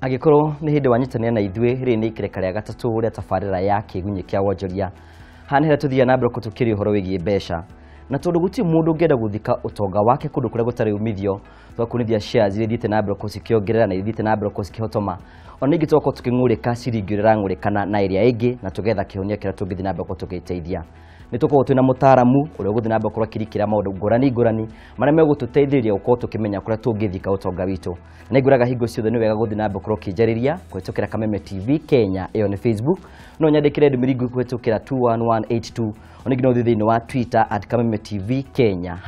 Agikoro ni hindi wanyitania na ithwe ri ni ikireka ria gatatu ria tabarira ya Kiigunyi Kia Wonjoria hanira tuthia na mbere kutukiri uhoro wigie besha na tondu guti mundu ngenda guthika utonga wake kundu kuria gutari umithio twakunithia shares iri thite na mbere kusikiongerera na ithite na mbere kusikihotoma ona ingi twako tukingurika ciringi irangurikana na iria ingi na tugetha kihonia kira tungithi na mbere kutugiteithia nituko twina mutaramu uria guthi na mbere kurwa kirikira maundu ngurani maria megututeithĩrĩria gukorwo tukimenya kuria tungithika utonga witu na iguraga hingo ciothe ni wega guthi na mbere kurwa kinjariria kuhitukira Kameme TV Kenya iyo ni Facebook no nyandikire ndumirigu kuhitukira 21182 onigi no thithini wa Twitter @Kameme TV Kenya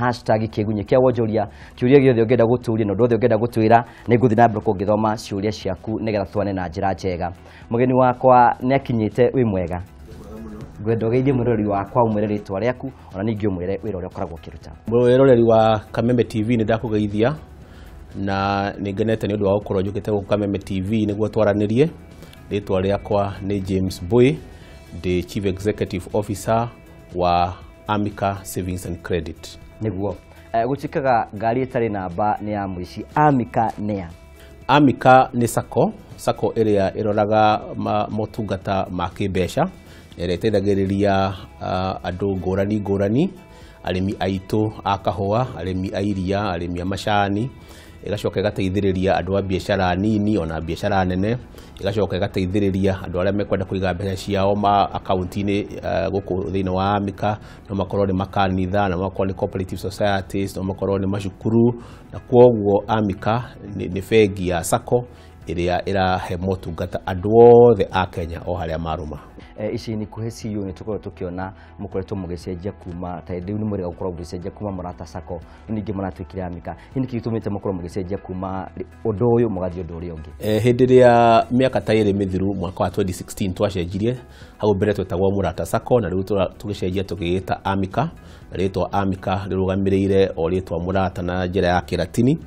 #Kiigunyi Kia Wonjoria kiuria giothe ungenda guturia no ndothe ungenda gutwira ni guthi na mbere kungithoma ciuria ciaku nigetha twane na njira njega mugeni wakwa ni akinyite wi mwega gwendo geithie mwirori wakwa umwire ritwa riaku ona ningi umwire wira uria ukoragwo kiruta mwiroreri wa Kameme TV ni ndakugeithia na ningenete ni undu wa gukorwo njukite ku Kameme TV niguo twaranirie ritwa riakwa ni James Boy the Chief Executive Officer wa Amica Savings and Credit niguo gutikaga ngari itari namba ni ya muici Amica ni sacco area iroraga motungata ma kibesha ere teithagiriria andu ngurani arimi aitu a kahua arimi a iria arimi a macani igacoka igateithiriria andu a biashara nini ona biashara nene igacoka igateithiriria andu aria mekwenda kuiga mbeca ciao ma account-ini guku thiini wa Amica no makorwo ni makanitha na makorwo ni cooperative societies no makorwo ni macukuru na kwoguo Amica ni bengi ya sacco iria irahe motungata andu othe a Kenya o haria maruma ici ni kuheciyo ni tukorwo tukiona mukoretwo mugicenjia kuma ta ndiu ni muri gukorwo mugicenjia kuma murata sacco ningi muratwikira Amica ini kitumite mukorwo mugicenjia kuma undu uyu mugathi undu uri ungi hindi ria miaka ta iri mithiru mwaka wa 2016 twacenjirie hau mbere twetagwo murata sacco na riu tugicenjia tukigita Amica ritwa Amica rirugamiriire o ritwa murata na njira ya Kilatini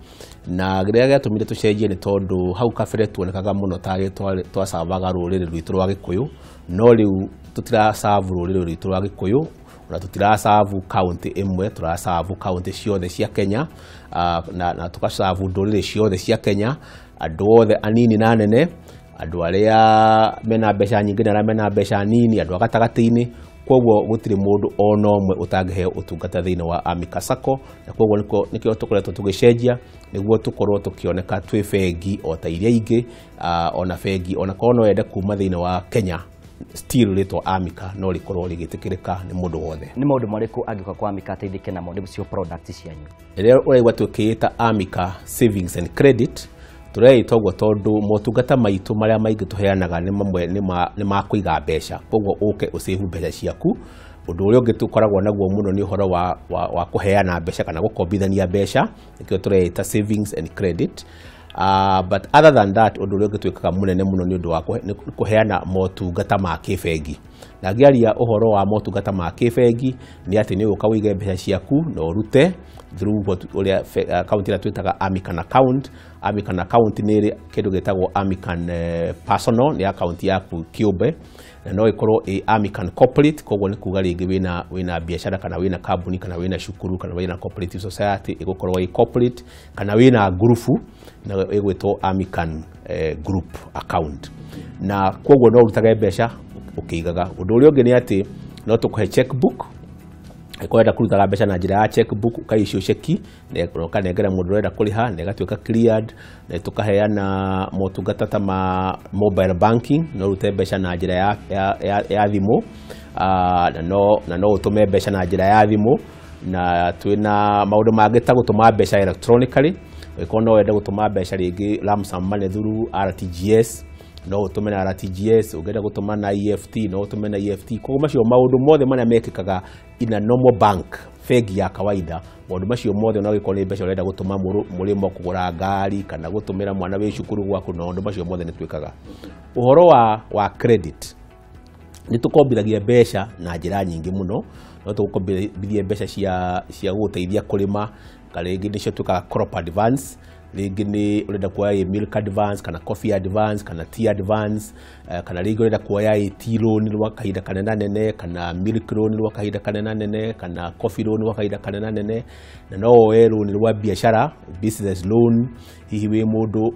na gĩrĩa gĩatũmire tucenjie ni tondu hau kabere tuonekaga muno tari twacavaga rũrĩrĩ rwitũ rwa Gĩkũyũ no rĩu tutiracavu rũrĩrĩ rwitũ rwa Gĩkũyũ na tutiracavu county imwe turacavu county ciothe cia Kenya na tukacavu ndũrĩrĩ ciothe cia Kenya andũ othe anini na nene andũ arĩa mena mbeca nyingĩ na arĩa mena mbeca nini andũ agatagati-inĩ kwoguo gutiri mundu ona omwe utangiheo utungata thiini wa Amica Sacco na kwoguo nikio tukoretwo tugicenjia niguo tukorwo tukioneka twi bengi o ta iria ingi ona bengi ona kono yende kuma thiini wa Kenya still ritwa Amica no rikorwo rigitikirika ni mundu wothe ni maundu mariku angika kwa Amica ateithike namo ni cio product cianyu iria uraigwa tukiita Amica Savings and Credit turaitogwo tondu motungata maitu maria maingi tuheanaga ni mamwe ni ma kuiga mbeca kwoguo uke usave mbeca ciaku undu uria ungi tukoragwo naguo muno ni uhoro wa kuheana mbeca kana gukombithania mbeca nikio turaita savings and credit but other than that undu uria ungi twikaga munene muno ni undu wa kuheana motungata ma kibengi na ngiaria uhoro wa motungata ma kibengi ni ati ni uka wige mbeca ciaku no rute through uria account ira twitaga Amican account Amican account ni kindu gitagwo Amican personal ni account yaku kiumbe na no ikorwo Amican corporate koguo ni kuga ringi wina biashara kana wina company kana wina shukuru kana wina cooperative society igukorwo corporate kana wina group na igwitwo Amican group account na koguo no rutaga mbeca ukiigaga undu uria ungi ni ati no tukuhe checkbook ikwenda kurutaga mbeca na njira ya checkbook ukaicio cheki na kanengera mundu urenda kuriha na igatuika cleared na tukaheana motungata ta ma mobile banking no rute mbeca na njira ya thimu na no utume mbeca na njira ya thimu na twina maundu mangi ta gutuma mbeca electronically iko no wenda gutuma mbeca ringi lump sum money through RTGS no utume na RTGS ugenda gutuma na EFT no utume na EFT kwa macio maundu mothe maria mekikaga ina normal bank bengi ya kawaida maundu macio mothe no gikoni mbeca urenda gutuma murimo kugura ngari kana gutumira mwana we cukuru gwaku no maundu macio mothe ni twikaga uhoro wa credit ni tukombithagia mbeca na njira nyingi muno no tukombithia mbeca cia guteithia kurima karingi nicio twikaga crop advance rĩngĩ nĩ ũrenda kuoya milk advance kana coffee advance kana tea advance, kana rĩngĩ ũrenda kuoya tea loan rwa kahinda kanene nene kana milk loan rwa kahinda kanene nene kana coffee loan rwa kahinda kanene nene, na no woe loan rwa biashara, business loan. Hihi wĩ mũndũ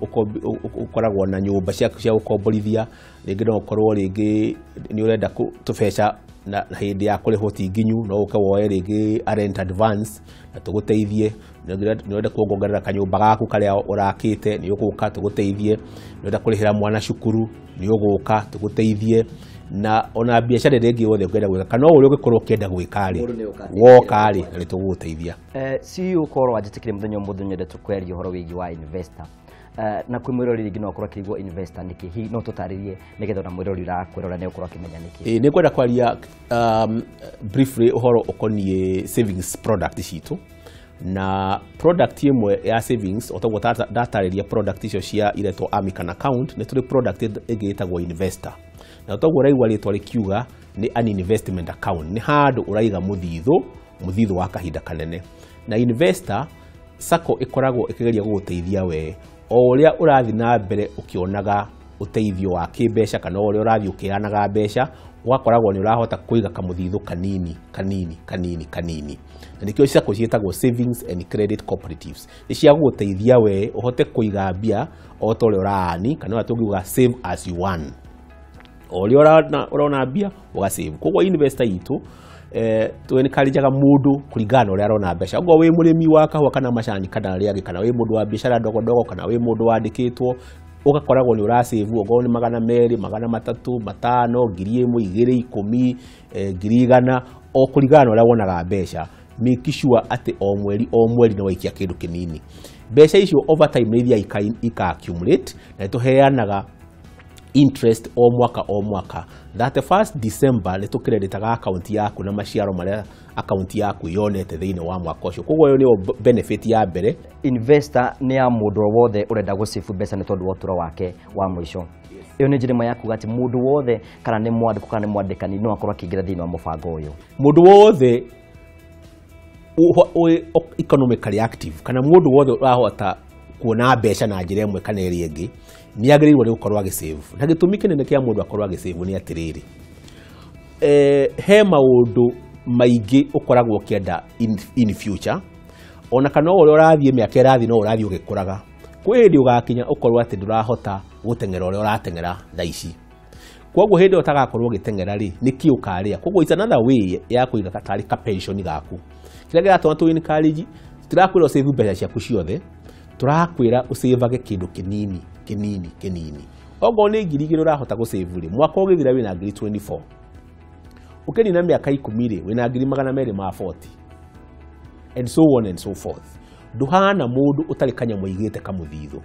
ũkoragwo na nyũmba ciaku cia gũkomborithia, rĩngĩ no ũkorwo rĩngĩ nĩ ũrenda tũbeca na hĩndĩ ya kũrĩhwo ti nginyu, no ũke woe rĩngĩ a rent advance na tũgũteithie. Nĩ ũrenda kuongerera kanyũmba gaku karĩa ũrakĩte, nĩ ũgũka tũgũteithie. Nĩ ũrenda kũrĩhĩra mwana cukuru, nĩ ũgũka tũgũteithie. Na ona biacara rĩngĩ yothe ũngĩenda gwĩka kana ũrĩa ũngĩkorwo ũkĩenda gwĩka rĩ, woka rĩ na nĩ tũgũgũteithia. CEO ũkorwo wanjĩtĩkĩre mũthenya ũmũthĩ nyende tũkweria ũhoro wĩgiĩ wa investor. Na kwĩ mwĩrori rĩngĩ no ũkorwo akĩrigwo investor nĩkĩ, hihi no tũtarĩrie nĩgetha na mwĩrori ũrakwĩrora nĩ ũkorwo akĩmenya nĩkĩ. Nĩ kwenda kwaria briefly ũhoro ũkoniĩ savings product citũ. Na product ĩmwe ya savings, otoguo ndatarĩria product icio cia iretwo Amican account, nĩ tũrĩ product ĩngĩ ĩtagwo investor. Na otoguo ũraigua rĩtwa rĩkiuga nĩ an investment account, nĩ handũ ũraiga mũthithũ wa kahinda kanene. Na investor sacco ĩkoragwo ĩkĩgeria gũgũteithia we o ũrĩa ũrathiĩ na mbere ũkĩonaga ũteithio wa kĩmbeca, kana o ũrĩa ũrathiĩ ũkĩheanaga mbeca, ũgakoragwo nĩ ũrahota kũiga kamũthithũ kanini. Na nĩkĩo sacco ciĩtagwo savings and credit cooperatives. Nĩ cia gũgũteithia we ũhote kũiga mbia o ta ũrĩa ũrahani, kana ũrĩa tũngiuga save as you earn. O ũrĩa ũrona mbia ũgasave. Koguo investor itũ twenencourageaga mũndũ kũringana na ũrĩa arona mbeca. Ũguo wĩ mũrĩmi wa kahũa kana macani kana rĩangĩ, kana wĩ mũndũ wa biacara ndogo kana wĩ mũndũ wandĩkĩtwo, ũgakoragwo nĩ ũrasave okorwo nĩ 200, 300, 500, 1000, 2000, 10,000, 100,000, o kũringana na ũrĩa wonaga mbeca. Make sure atĩ o mweri nĩ waikia kĩndũ kĩnini. Mbeca icio over time nĩ iria ika-accumulate na nĩtũheanaga interest o mwaka. 31st December nĩ tũkreditaga account yaku na maciaro marĩa account yaku yonete thĩinĩ wa mwaka ũcio. Koguo ĩyo nĩyo benefit ya mbere. Investor nĩ ya mũndũ wothe ũrenda gũsave mbeca nĩ tondũ wa ũtũũro wake wa mũico. Ĩyo nĩ njĩra ya kuuga atĩ mũndũ wothe kana nĩ mwandĩko kana nĩ mwandĩkani no akorwo akĩingĩra thĩinĩ wa mũbango ũyũ. Mũndũ wothe economically active kana mũndũ wothe ũrahota kuona mbeca na njĩra ĩmwe kana ĩrĩa ĩngĩ nĩ agĩrĩirwo nĩ gũkorwo agĩsave. Na gĩtũmi kĩnene kĩa mũndũ akorwo agĩsave nĩ atĩrĩrĩ, he maũndũ maingĩ ũkoragwo ũkĩenda in future, ona kana ũrĩa ũrathiĩ mĩaka ĩrathiĩ no ũrathiĩ ũgĩkũraga. Kwĩ hĩndĩ ũgakinya ũkorwo atĩ ndũrahota gũteng'era ũrĩa ũrateng'era thaa ici. Koguo hĩndĩ ĩyo ũtagakorwo ũgĩteng'era rĩ, nĩkĩ ũkarĩa. Koguo it's another way ya kũiga gatarĩ ka pension gaku. Kĩrĩa gĩgatũma tũencourage, tũrakwĩra ũsave mbeca ciaku ciothe, tũrakwĩra ũsavage kĩndũ kĩnini. Ogo nĩ 2,000 ũrahota gũsave rĩ, mwaka ũgĩthira wĩna 24,000. Ũkĩnina mĩaka 10 rĩ, wĩna 240. And so on and so forth. Nduhana mũndũ ũtarĩ kanyamũ aigĩte kamũthithũ.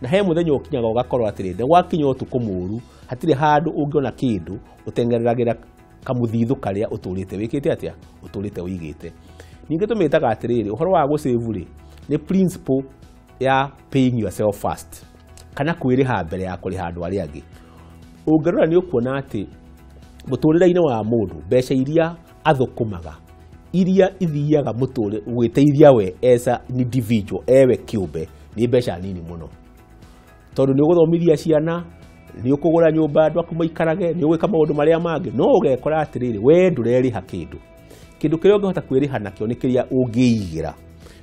Na he mũthenya ũkinyaga ũgakorwo atĩrĩ, nĩ gwakinya ũtukũ mũru, hatirĩ handũ ũngĩona kĩndũ ũtengeragĩra kamũthithũ karĩa ũtũrĩte wĩkĩte atĩa, ũtũrĩte ũigĩte. Ningĩ tũmĩtaga atĩrĩrĩ, ũhoro wa gũsave rĩ, nĩ principle ya paying yourself first, kana kwĩrĩha mbere ya kũrĩha andũ arĩa angĩ. Ũngĩrora nĩ ũkuona atĩ mũtũrĩre-inĩ wa mũndũ, mbeca iria athũkũmaga, iria ithiaga mũtũrĩre gwĩteithia we as an individual, ewe kĩũmbe, nĩ mbeca nini mũno. Tondũ nĩ ũgũthomithia ciana, nĩ ũkũgũra nyũmba andũ aku maikarage, nĩ ũgwĩka maũndũ marĩa mangĩ, no ũgekora atĩrĩrĩ, we ndũrerĩha kĩndũ. Kĩndũ kĩrĩa ũngĩhota kwĩrĩha nakĩo nĩ kĩrĩa ũngĩigĩra.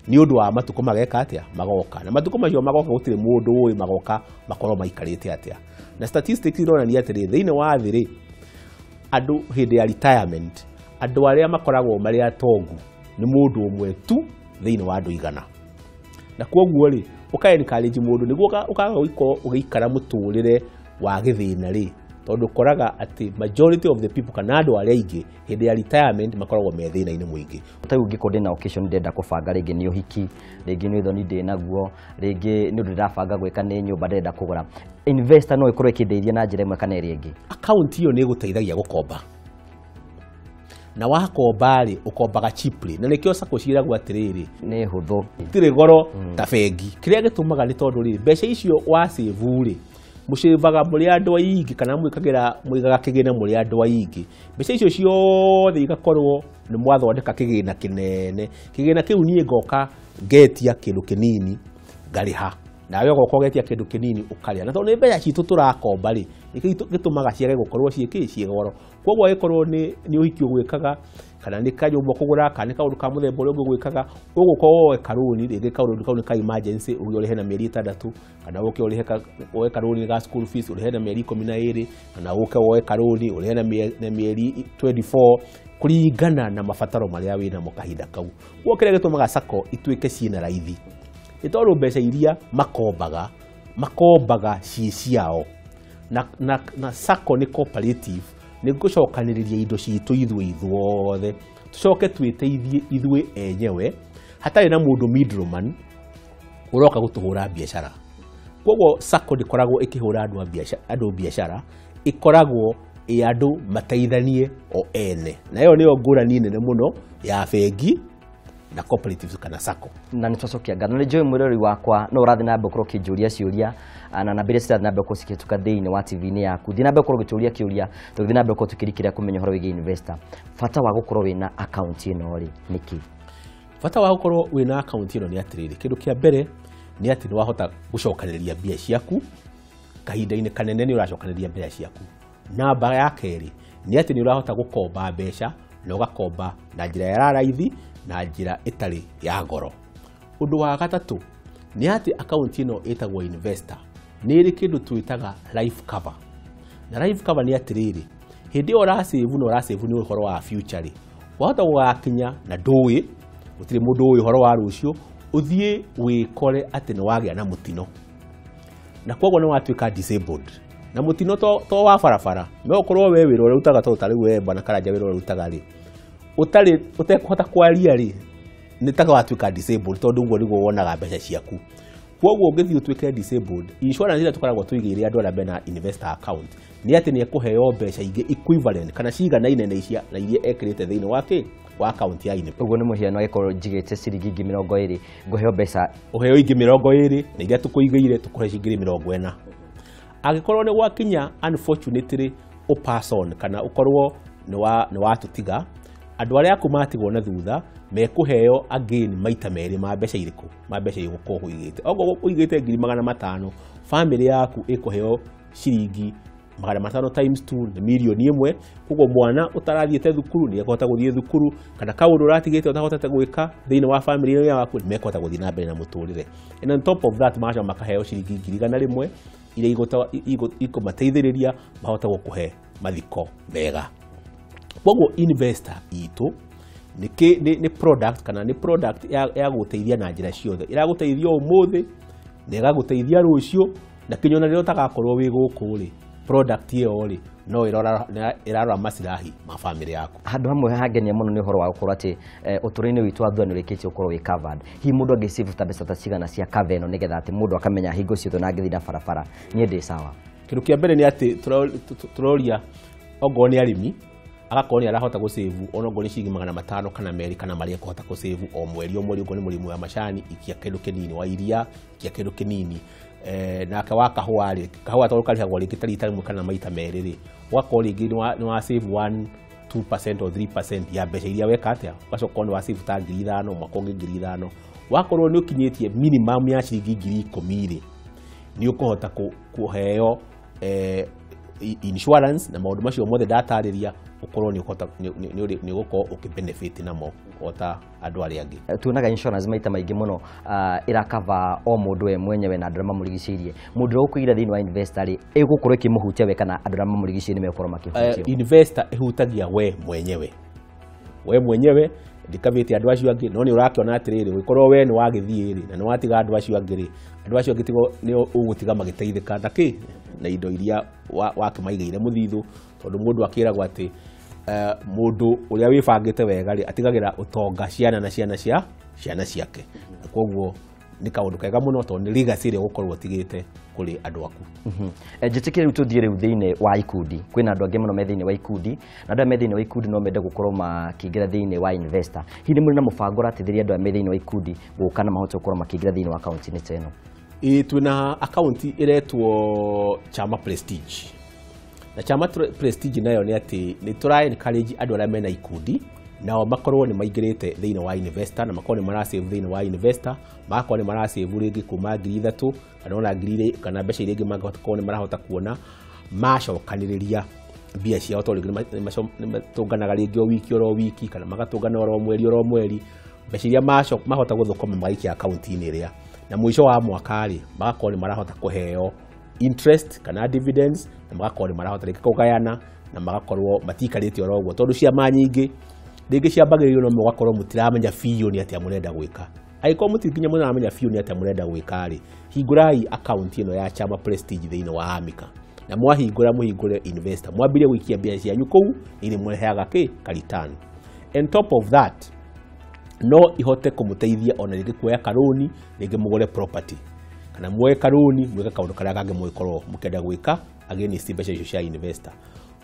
Nĩ ũndũ wa matukũ mageka atĩa, magoka. Na matukũ macio magoka gũtirĩ mũndũ ũĩ magoka makorwo maikarĩte atĩa. Na statistics ironania atĩrĩ, thĩinĩ wa thĩ rĩ, andũ hĩndĩ ya retirement, andũ arĩa makoragwo marĩ atongu nĩ mũndũ ũmwe tu thĩinĩ wa andũ 100. Na koguo rĩ, ũka-encourage mũndũ nĩguo ũkaga ũgĩikara mũtũrĩre wa gĩthĩna rĩ, tondũ ũkoraga atĩ majority of the people kana andũ arĩa aingĩ hĩndĩ ya retirement makoragwo me thĩna-inĩ mũingĩ. Ta ũngĩkorwo ndĩna occasion ndĩrenda kũbanga, rĩngĩ nĩ ũhiki, rĩngĩ nĩ ũthoni ndĩna guo, rĩngĩ nĩ ũndũ ndĩrabanga gwĩka, nĩ nyũmba ndĩrenda kũgũra, investor no ĩkorwo ĩkĩndeithia na njĩra ĩmwe kana ĩrĩa ĩngĩ. Account ĩyo nĩ ĩgũteithagia gũkomba. Na wakomba rĩ, ũkombaga cheaply. Na nĩkĩo sacco ciĩragwo atĩrĩrĩ, nĩ hũthũ, itirĩ goro ta bengi. Kĩrĩa gĩtũmaga nĩ tondũ rĩ, mbeca icio wa save rĩ, mũcivaga mũrĩ andũ aingĩ kana mũigaga kĩgĩna mũrĩ andũ aingĩ. Mbeca icio ciothe igakorwo nĩ mwathondeka kĩgĩna kĩnene. Kĩgĩna kĩu niĩ ngoka ngetia kĩndũ kĩnini ngarĩha. nawe gokogetia kindu kinini ukaria na tondu mbeca citu turakomba ri gitumaga ciage gukorwo ciĩ goro kwoguo ikorwo ni uhiki gwikaga kana ni kanyumba kugura kana kaundu ka muthemba uri gwikaga ugukorwo karuni ringi kaundu ka emergency urihe na mieri 6 kana uke urihe karuni ga school fees urihe na mieri 12 kana uke woe karuni urihe na mieri 24 kuringana na mabataro maria wina mo kahinda kau guo kire gitumaga sacco ituike ciina raithi itondu mbeca iria makombaga ciao na sacco ni cooperative ni gucokaniriria indo citu ithuothe tucoke twiteithie ithue enyewe hatari na mundu middleman uroka gutuhura biashara kwoguo sacco ndikoragwo ikihura andu biashara ikoragwo andu mateithanie o ene na iyo niyo ngurani nene muno ya bengi na cooperatives kana sacco na nitwacokia ngano ni joy mwirori wakwa no urathi na mbekoro kijuria ciuria na nambire cira na mbekoro cikituka thiini wa TV-ini yaku thina mbekoro gituria kiuria tuthi na mbekoro tukirikira kumenya horo wigi investor fata wa gukorwo wina account ino ri niki fata wa gukorwo wina account ino ni atiriri kindu kia mbere ni ati ni wahota gucokaniria mbia ciaku kahinda-ini kanene ni uracokaniria mbia ciaku namba ya keri ni ati ni urahota gukomba mbeca na ugakomba na njira ya raithi na njira itari ya goro undu wa gatatu ni ati account ino itagwo investor ni iri kindu twitaga life cover na life cover ni atiriri hindi urasave ni uhoro wa future wahota gugakinya na ndui utiri mundu uyu uhoro wa rucio uthie wikore ati ni wagia na mutino na kwoguo ni watwika disabled na mutino to wa barabara no ukorwo we wira uri utaga to utari we bana karanja wira uri utaga ri utekuhota kwaria ri nitaga watwika disabled tondu nguo niguo wonaga mbeca ciaku kwoguo ngithii utwike disabled insurance ira tukoragwo tuigire andu arĩa mena investor account ni ati ni ekuheo mbeca ingi equivalent kana cigana inene icia na iria ekirite thiini wa account ya ine uguo ni muhiano agĩkorwo njigĩte ciringi 20 nguheo mbeca uheo ingi 20 na iria tukuigĩire tukuhe ciringi 40 agikorwo ni gwakinya unfortunately o person kana ukorwo ni watutiga andu aria akumatigwo na thutha mekuheo again maita meri ma mbeca iriku ma mbeca igukorwo uigite ogo uigite 500,000 family yaku ikuheo ciringi 500 times 2 na milioni 1 kugo mwana utarathiete thukuru ni ekota guthie thukuru kana kaundu uratigite utahotete gwika thiini wa family yaku ni mekota guthie na mbere na muturire and on top of that macha makaheo ciringi 100,000 iria ikumateithĩrĩria mahota gukuhe mathiko mega kwoguo investor itu ni product kana ni product ya guteithia na njira ciothe iraguteithia umuthi na igaguteithia rucio na kinyona rĩrĩa utagakorwo wi guku ri product iyo ri no irarora masirahi ma family yaku handu hamwe hangenia muno ni uhoro wa gukorwo ati uturine witu athua ni urikite ukorwo wi covered hi mundu angisave ta mbeca ta cigana cia cover ino nigetha ati mundu akamenya hingo ciothe na ngithi na barabara nie ndi sawa kindu kia mbere ni ati turoria ogo ni arimi agakorwo ni arahota gusave onogo ni ciringi 500 kana meri kana maria kuhota gusave o mweri ugo ni murimu wa macani ikia kindu kinini wa iria ikia kindu kinini na kawa kahwari kahwa to kalihagwo rikita rimwe kana maita meri ri wako ringi ni wa save 1-2% or 3% ya mbeca iria weka atia wacoka ni wa save ta 5,000 mwaka ungi 5,000 wakorwo ni ukinyitie minimum ya ciringi 10,000 ri ni ukuhota kuheo insurance na maundu macio mothe datariria ukorwo ni ukota ni gukorwo ukibenefit namo ota andu aria angi tuonaga insurance maita maingi muno irakava o mundu we mwenyewe na andu arĩa mamurigicĩirie mundu ukuira thiini wa investor ri igukorwo ikimuhutia we kana andu arĩa mamurigicĩirie mekorwo makihutio investor ihutagia we mwenyewe ndikavite andu acio angi no ni urakiona atiriri wikorwo we ni wagithie ri na ni watiga andu acio angi ri andu acio angi tigo ni ugutiga magiteithika ndaki na indo iria wakimaigire muthithu tondu mundu akiragwo ati mundu uria wibangite wega ri atigagira utonga ciana na ciana ciake kwoguo ni kaundu kega muno tondu ni legacy ri gukorwo utigite kuri andu aku njitikire tuthie riu thiini wa ikundi kwina andu angi muno me thiini wa ikundi na andu me thiini wa ikundi no mende gukorwo makiingira thiini wa investor hihi muri na mubango ratithiria andu me thiini wa ikundi guka na mahote gukorwo makiingira thiini wa account ni teno twina account iretwo Chama Prestige na Chama Prestige nayo ni ati ni try encourage andu aria mena ikundi nao makorwo ni maigirite thiini wa investor na makorwo ni marasave thiini wa investor magakorwo ni marasave ringi kuma 3,000 kana ona 2,000 kana mbeca iria ingi magakorwo ni marahota kuona macokaniriria mbia ciao tondu ni matunganaga ringi o wiki kana magatungana oro mweri mbeca iria mahota guthukuma magaikia account-ini iria na mwisho wa mwaka ri magakorwo ni marahota kuheo interest kana dividends na magakorwo ni marahota ringi kugayana na magakorwo matikarite oro uguo tondu ciama nyingi ringi ciambagiririo no mugakorwo mutiramenya biũ ni atia murenda gwika aikorwo mutikinya muramenya biũ ni atia murenda gwika ri hingurai account ino ya Chama Prestige thiini wa Amika na mwahingura muhingure investor mwambire gwikia mbia cianyu kou ili mweheaga return. On top of that no ihote kumuteithia ona ringi kuoya karoni ringi mugure property kana muoye karoni mweka kaundu karia kangi mwikorwo mukenda gwika against mbeca icio cia investor.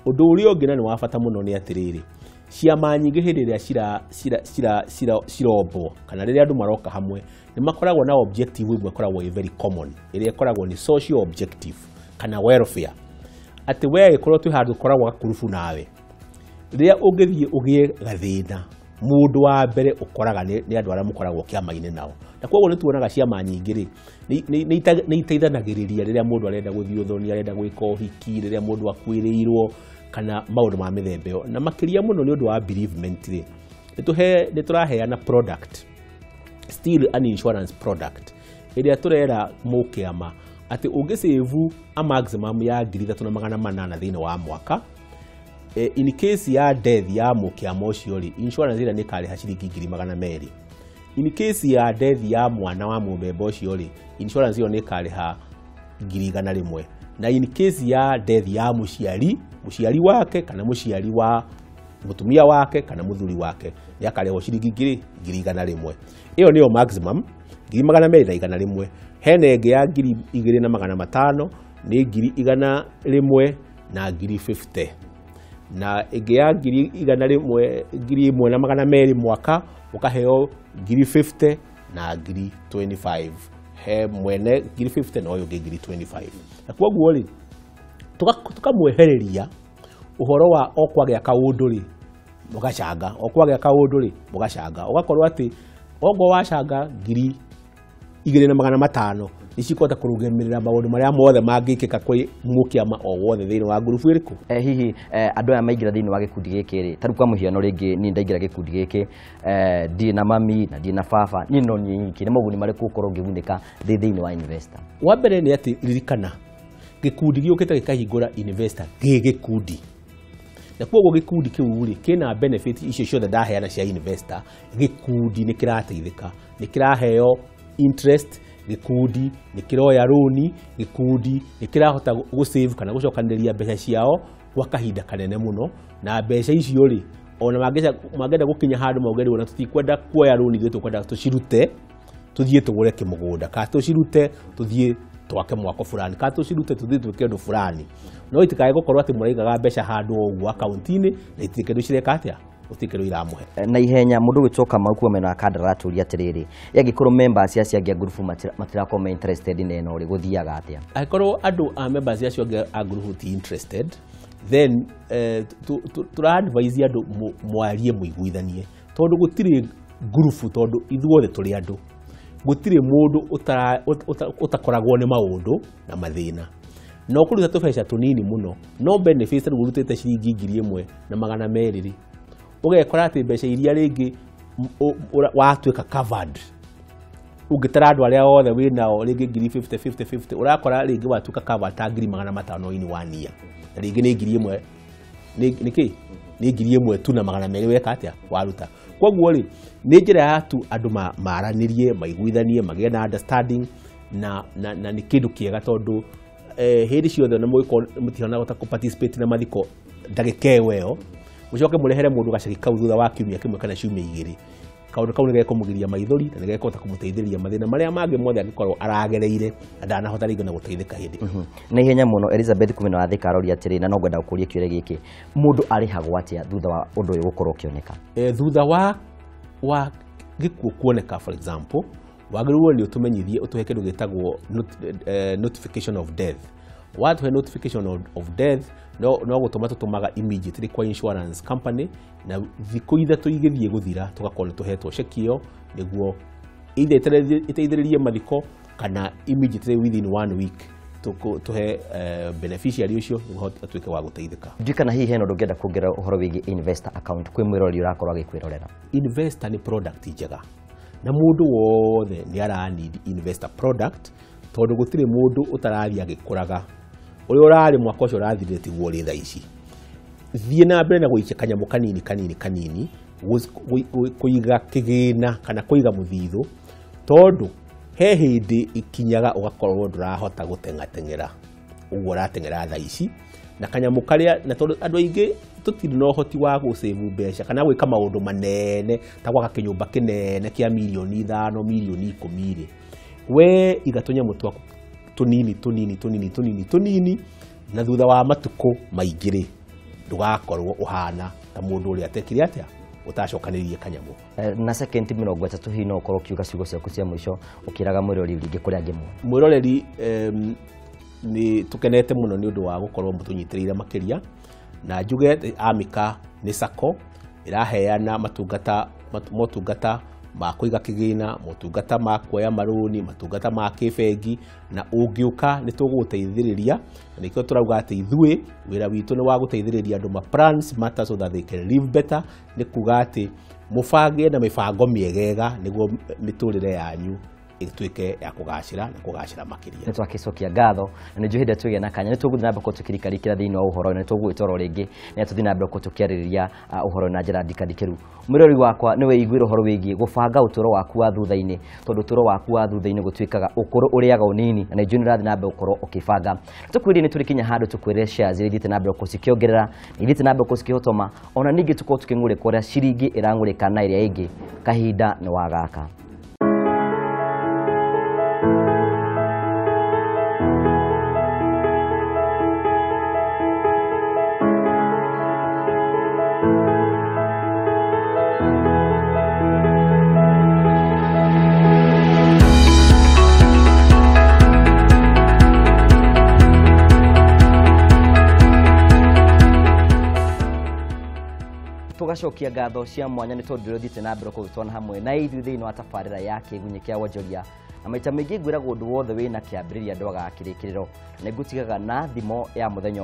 Undu uria ungi na ni wa bata muno ni atiriri ciama nyingi hindi ria cirobwo kana riria andu maroka hamwe ni makoragwo na objective imwe koragwo very common iria koragwo ni social objective kana welfare ati we ikorwo tu handu koragwo gakurubu nawe riria ungithie ugie gathina mundu wa mbere ukoraga ni andu aria mukoragwo kiama-ini nao na koguo ni tuonaga ciama nyingi ri ni iteithanagiriria riria mundu arenda guthio thoni arenda gwika uhiki riria mundu akwiriirwo kana maundu ma mithembe na makiria muno ni undu wa bereavement ri ni turaheana product still an insurance product iria turera mukiama ati ungisave a maximum ya 3,800 thiini wa mwaka in case ya death ya mukiama ucio ri insurance ira ni kariha ciringi 200,000 in case ya death ya mwana wa mubembe ucio ri insurance iyo ni kariha 100,000 na in case ya death ya muciari wake kana muciari wa mutumia wake kana muthuri wake yakariho ciringi 100,000 iyo niyo maximum 200,000 hene enge ya 2,500 ni 100,000 na 50 na enge ya 1,200 mwaka ukaheo 50 na 25 he mwene 50 na oyo 25 na kwoguo ri tukamwehereria uhoro wa okwagya kaundu ri mugacanga okwagya kaundu ri mugacanga ugakorwo ati ogwo wacanga 2,500 nicikota kurugemerera maundu maria mothe mangikika kwi mukiama o wothe thiini wa ngurubu iriku hihi andu aya maingira thiini wa gikundi giki ri taru kwa muhiano ringi ni ndaingira gikundi giki ndi na mami na ndi na baba ni no nyiki ni moguni mariku ukorwo ngiguneka thiini wa investor wa mbere ni ati ririkana gikundi giukite gikahingura investor gikundi na kwoguo gikundi kiu ri kina benefit icio ciothe ndaheana cia investor gikundi ni kirateithika ni kiraheo interest gikundi ni kiroya roni gikundi ni kirahota gusave kana gucokaniria mbeca ciao kwa kahinda kanene muno na mbeca icio ri ona mangenda gukinya handu maugeri ona tutikwenda kuoya roni gitũ kwenda tucirute tuthie tugure kimugunda ka tucirute tuthie twake mwako fulani ka tucirute tuthie twike ndu fulani no itikae gukorwo ati muraigaga mbeca handu oguo account-ini na itike ducireka atia utikero iramuhe na ihenya mundu gitoka makuwa mena kandaratu uri atiriri yagikorwo members acia ngia group matirako interested in eno ri guthiaga atia aikorwo andu a members acio a group ti interested then tura advise andu mwarie muiguithanie tondu gutiri group tondu ithuothe turi andu gutiri mundu utakoragwo ni maundu na mathina no kuruta tubeca tunini muno no benefits rurutete ciringi 1,200 ri ugekora ati mbeca iria ringi watuika covered ungitara andu aria othe winao ringi 50 urakora ringi watuika covered ta 500 in 1 year na ringi ni 1,000 niki ni 1,000 tu na 200 weka atia waruta kwoguo ri ni njira ya tu andu maranirie maiguithanie magie na understanding na ni kindu kiega tondu hindi ciothe na mutihona gota participate na mathiko ndagika weo mucoke murehere mundu gacari kau thutha wa kiumia kimwe kana ciumia 2 kaundu kau nigeko mugiria maithori na nigeko kumuteithĩrĩria mathina maria mangi mothe angikorwo aragereire ndanahota ringi na guteithika hindi na ihenya muno Elizabeth kumena wa thika rori atiri na no ngwenda gukuria kiure giki mundu arihagwo atia thutha wa undu uyu gukorwo kioneka thutha wa gikuo kuoneka for example wagĩrĩirwo ni utumenyithie utuhe kindu gitagwo notification of death watuhe notification of death no gutuma tutumaga immediately kwa insurance company na thikũ ithatũ igĩthiĩ gũthira tugakorwo tuhetwo ceki ĩyo nĩguo iteithĩrĩrie mathiko kana immediately within 1 week tuhe beneficiary ucio atuĩke wa gũteithĩka. Ndikana hihi heno ndũngĩenda kuongerera ũhoro wĩgiĩ investor account kwĩ mwĩrori ũrakorwo agĩkwĩrorera? Investor nĩ product njega na mũndũ wothe nĩ aranidi investor product tondũ gũtirĩ mũndũ ũtarathiĩ agĩkũraga. Ũrĩa ũrarĩ mwaka ũcio ũrathirire tiguo ũrĩ thaa ici. Thiĩ na mbere na gũikia kanyamũ kanini kũiga kĩgĩna kana kũiga mũthithũ tondũ he hĩndĩ ikinyaga ũgakorwo ndũrahota gũteng'ateng'era ũguo ũrateng'era thaa ici na kanyamũ karĩa na tondũ andũ aingĩ tũtirĩ na ũhoti wa gũsave mbeca kana gwĩka maũndũ manene ta gwaka kĩnyũmba kĩnene kĩa milioni 5 milioni 10 rĩ we iga tũnyamũ twaku tunini na thutha wa matukũ maingĩ rĩ ndũgakorwo ũhana ta mũndũ ũrĩa atekire atĩa utacokanĩrie kanyamũ. Na second 30 hihi no ũkorwo ũkiuga ciugo ciaku cia mũico ũkĩraga mwĩrori rĩngĩ kũrĩa angĩ mwĩroreri nĩ tukenete mũno nĩ ũndũ wa gũkorwo mũtũnyitĩrĩire makĩria na njuge Amika nĩ sacco ĩraheana motungata ma kũiga kĩgĩna, motungata ma kuoya marũni, motungata ma kĩbengi na ũngĩũka nĩ tũgũgũteithĩrĩria na nĩkĩo tũrauga atĩ ithuĩ wĩra witũ nĩ wa gũteithĩrĩria andũ ma plans matter so that they can live better, nĩ kuga atĩ mũbange na mĩbango mĩegega nĩguo mĩtũrĩre yanyu ituĩke ya kũgacĩra na kũgacĩra makĩria. Nĩ twakicokia ngatho na nĩ njuhĩde tũgĩe na kanya nĩ tũgũthiĩ na mbere tũkĩrikĩra thĩinĩ wa ũhoro na nĩ tũgwĩtoro rĩngĩ na tũthiĩ na mbere tũkĩarĩrĩria ũhoro na njĩra ndikandikĩru. Mwĩrori wakwa nĩ weiguĩra ũhoro wĩgiĩ gũbanga ũtũũro waku wa thutha-inĩ tondũ ũtũũro waku wa thutha-inĩ gũtuĩkaga ũkũrũ ũrĩaga ũnini na nĩ njũĩ nĩ ũrathiĩ na mbere gũkorwo ũkĩbanga. Tũkwĩrire nĩ tũrĩkinya handũ tũkwĩrĩre shares iria ithiĩte na mbere gũcikĩongerera na ithiĩte na mbere gũcikĩhotoma ona ningĩ tũkorwo tũkĩng'ũrĩka ũrĩa ciringi ĩrang'ũrĩka na ĩrĩa ĩngĩ kahinda nĩ wagaka. Tugacokia ngatho cia mwanya nĩ tondũ ndĩrothiĩte na mbere kũrutana hamwe na ithuĩ thĩinĩ wa tabarĩra ya Kiigunyi Kia Wonjoria na maita maingĩ ngwĩragwo ũndũ wothe wĩna kĩambĩrĩria ndwaga kĩrĩkĩrĩro na ngũtigaga na thimo ya mũthenya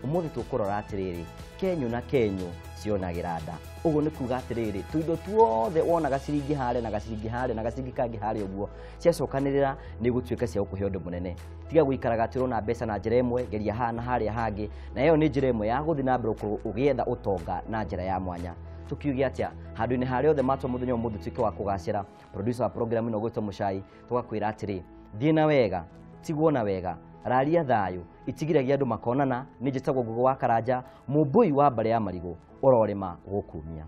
ũmũthĩ tũkũrora atĩrĩrĩ Kenyũ na Kenyũ cionagĩra nda. Ũguo nĩ kuga atĩrĩrĩ tũindo tuothe wonaga ciringi harĩa na gaciringi harĩa na gaciringi kangĩ harĩa ũguo ciacokanĩrĩra nĩ gũtuĩka cia gũkũhe ũndũ mũnene. Tiga gũikaraga atĩ ũrona mbeca na njĩra ĩmwe geria hana harĩa hangĩ na ĩyo nĩ njĩra ĩmwe ya gũthiĩ na mbere ũgĩetha ũtonga na njĩra ya mwanya. Tukiuge atĩa handũ-inĩ harĩa othe matwa mũthenya ũmũthĩ tuĩke wa kũgacĩra producer wa program ĩno gwĩtwo Mũcai tũgakwĩra atĩrĩ thiĩ na wega tigwo na wega raria thayũ itigiragia andũ makonana nĩ njĩtagwo Ngũgũ wa Karanja mũmbũi wa mbarĩ ya marigũ ũrorema gũkumia.